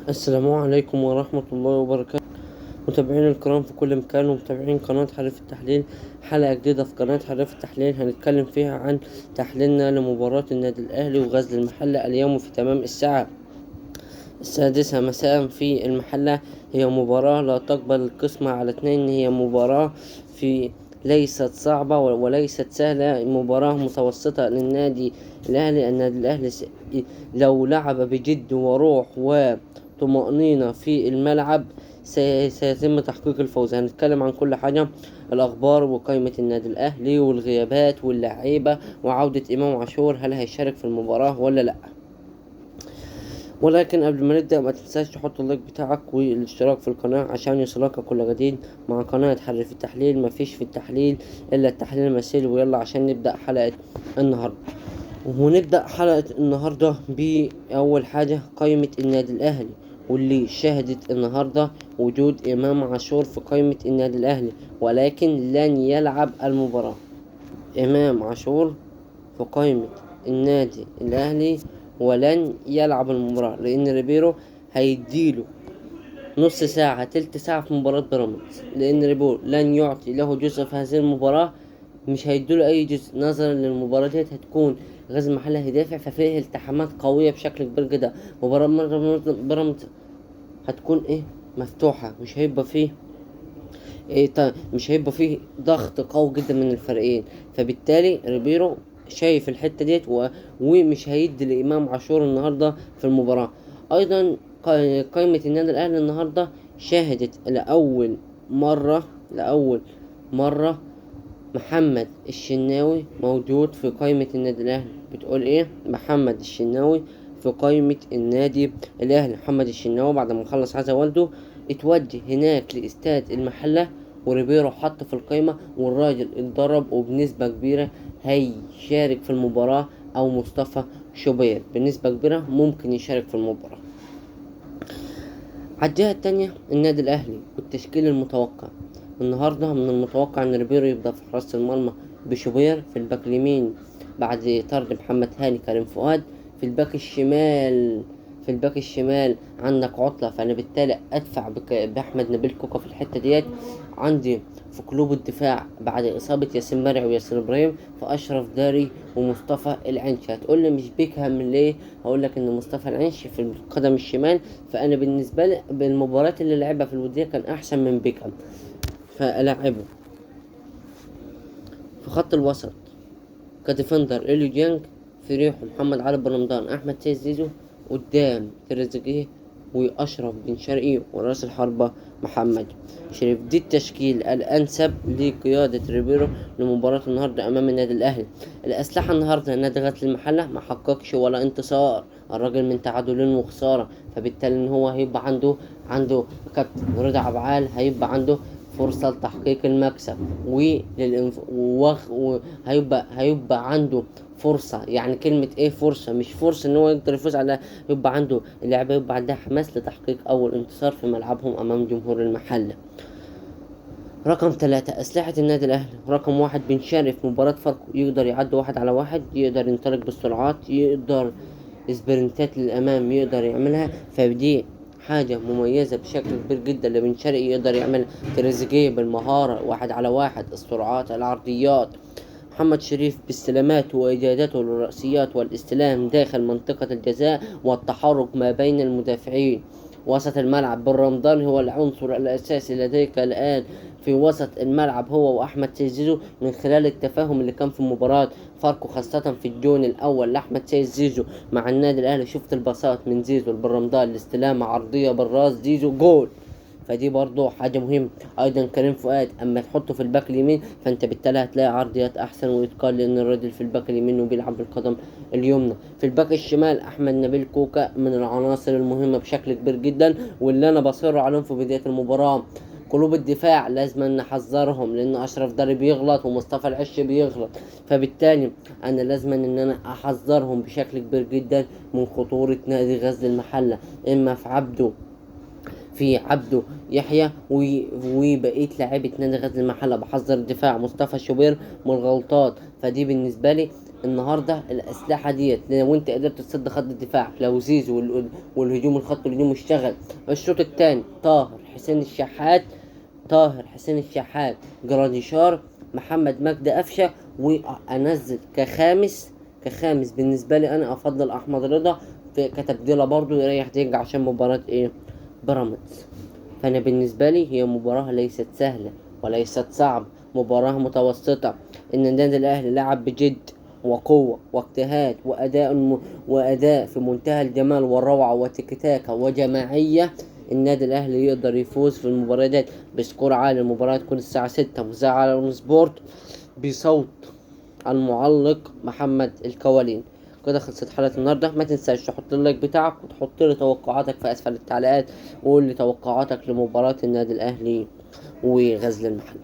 السلام عليكم ورحمة الله وبركاته. متابعين الكرام في كل مكان ومتابعين قناة حريف التحليل، حلقة جديدة في قناة حريف التحليل هنتكلم فيها عن تحليلنا لمباراة النادي الأهلي وغزل المحلة اليوم في تمام الساعة 6 مساء في المحلة. هي مباراة لا تقبل القسمة على 2، هي مباراة في ليست صعبة وليست سهلة، مباراة متوسطة للنادي الأهلي. النادي الأهلي لو لعب بجد وروح وطمأنينة في الملعب سيتم تحقيق الفوز. هنتكلم عن كل حاجة، الأخبار وقائمة النادي الأهلي والغيابات واللعيبة وعودة إمام عاشور، هل هيشارك في المباراة ولا لأ. ولكن قبل ما نبدأ ما تنساش تحط اللايك بتاعك والاشتراك في القناة عشان يوصلك كل جديد مع قناة حرف التحليل. مفيش في التحليل إلا التحليل المسائي. ويلا عشان نبدأ حلقة النهاردة. ونبدأ حلقة النهاردة بأول حاجة قائمة النادي الأهلي، واللي شهدت النهاردة وجود إمام عاشور في قائمة النادي الأهلي، ولكن لن يلعب المباراة. إمام عاشور في قائمة النادي الأهلي ولن يلعب المباراة، لأن ريبيرو هيديله نص ساعة تلت ساعة في مباراة بيراميدز، لأن ريبيرو لن يعطي له جزء في هذه المباراة، مش هيديله أي جزء نظرا للمباراة دي هتكون غزل المحلة هيدافع، ففيه التحامات قوية بشكل كبير جدا. مباراة بيراميدز هتكون مفتوحة، مش هيبقى فيه ضغط قوي جدا من الفريقين، فبالتالي ريبيرو شايف الحتة ديت ومش هيدي لإمام عاشور النهاردة في المباراة. أيضا قائمة النادي الأهلي النهاردة شاهدت لأول مرة محمد الشناوي موجود في قائمة النادي الأهلي. بتقول محمد الشناوي في قائمة النادي الأهلي. محمد الشناوي بعد ما خلص عزا والده اتوجه هناك لاستاد المحلة، وريبيرو حط في القائمة، والراجل اتدرب وبنسبة كبيرة هيشارك في المباراة، أو مصطفى شوبير بنسبة كبيرة ممكن يشارك في المباراة. على الجهة التانية النادي الأهلي والتشكيل المتوقع النهاردة، من المتوقع ان ريبيرو يبدأ في حراسة المرمى بشوبير، في الباك اليمين بعد طرد محمد هاني كريم فؤاد، في الباك الشمال عندك عطلة، فانا بالتالي ادفع باحمد نبيل كوكا في الحتة ديت. عندي في قلوب الدفاع بعد اصابة ياسين مرعي وياسر ابراهيم فاشرف داري ومصطفى العنشي. هتقولي مش بيكهام ليه؟ هقولك ان مصطفى العنشي في القدم الشمال، فانا بالنسبة لي بالمباريات اللي لعبها في الودية كان احسن من بيكهام، فألعبه. في خط الوسط كديفندر إليو ديانج، في ريحه محمد علي بن رمضان، أحمد سيد زيزو، قدام تريزيجيه وأشرف بن شرقي، وراس الحربة محمد شريف. دي التشكيل الأنسب لقيادة ريبيرو لمباراة النهاردة أمام النادي الأهلي. الأسلحة النهاردة نادي غزل المحلة ما حققش ولا انتصار، الراجل من تعادلين وخسارة، فبالتالي إن هو هيبقى عنده كابتن رضا عبعال، هيبقى عنده فرصة لتحقيق المكسب هيبقى عنده فرصة. يعني كلمة فرصة، مش فرصة ان هو يقدر يفوز على، يبقى عنده اللعبة، يبقى عندها حماس لتحقيق اول انتصار في ملعبهم امام جمهور المحلة. رقم 3 أسلحة النادي الأهلي. رقم 1 بن شرقي في مباراة فاركو يقدر يعدي 1 على 1، يقدر ينطلق بالسرعات، يقدر سبرنتات للأمام يقدر يعملها، فدي حاجة مميزة بشكل كبير جدا لبن شرقي يقدر يعمل. تريزيجيه بالمهارة 1 على 1، السرعات، العرضيات. محمد شريف باستلاماته وإجادته للرأسيات والاستلام داخل منطقة الجزاء والتحرك ما بين المدافعين. وسط الملعب بن رمضان هو العنصر الأساسي لديك الآن في وسط الملعب، هو وأحمد سيد زيزو، من خلال التفاهم اللي كان في مباراة فاركو، خاصة في الجون الأول لأحمد سيد زيزو مع النادي الأهلي. شفت الباصات من زيزو لبن رمضان، الاستلامة عرضية بالراس، زيزو جول، فدي برضو حاجة مهمة. ايضا كريم فؤاد اما تحطه في الباك اليمين فانت بالتالي هتلاقي عرضيات احسن ويتقال، لان الراجل في الباك اليمين وبيلعب بالقدم اليمنى. في الباك الشمال احمد نبيل كوكا من العناصر المهمة بشكل كبير جدا، واللي انا بصر عليهم في بداية المباراة. قلوب الدفاع لازم نحذرهم، لان اشرف داري بيغلط ومصطفى العش بيغلط، فبالتالي انا لازم ان انا احذرهم بشكل كبير جدا من خطورة نادي غزل المحلة، اما في عبده يحيى وبقيه لاعيبه نادي غزل المحله. بحذر الدفاع مصطفى شوبير من الغلطات، فدي بالنسبه لي النهارده الاسلحه ديت لو انت قدرت تسد خط الدفاع، لو زيزو والهجوم الخط الهجوم اشتغل. الشوط الثاني طاهر حسين الشحات، جراديشار، محمد مجدي قفشه، وانزل كخامس بالنسبه لي انا افضل احمد رضا كتبديله برضو يريح دينج عشان مباراه ايه؟ بيراميدز. فانا بالنسبه لي هي مباراه ليست سهله وليست صعبه، مباراه متوسطه. ان النادي الاهلي لعب بجد وقوه واجتهاد واداء في منتهى الجمال والروعه وتيكي-تاكا وجماعيه. النادي الاهلي يقدر يفوز في المباراه ديت بسكور عالي. المباراه تكون الساعه 6 وزي على اون سبورت بصوت المعلق محمد الكوالين. كده خلصت حلقة النهاردة. ما تنساش تحط اللايك بتاعك وتحط لي توقعاتك في اسفل التعليقات، وقول لي توقعاتك لمباراة النادي الاهلي وغزل المحله.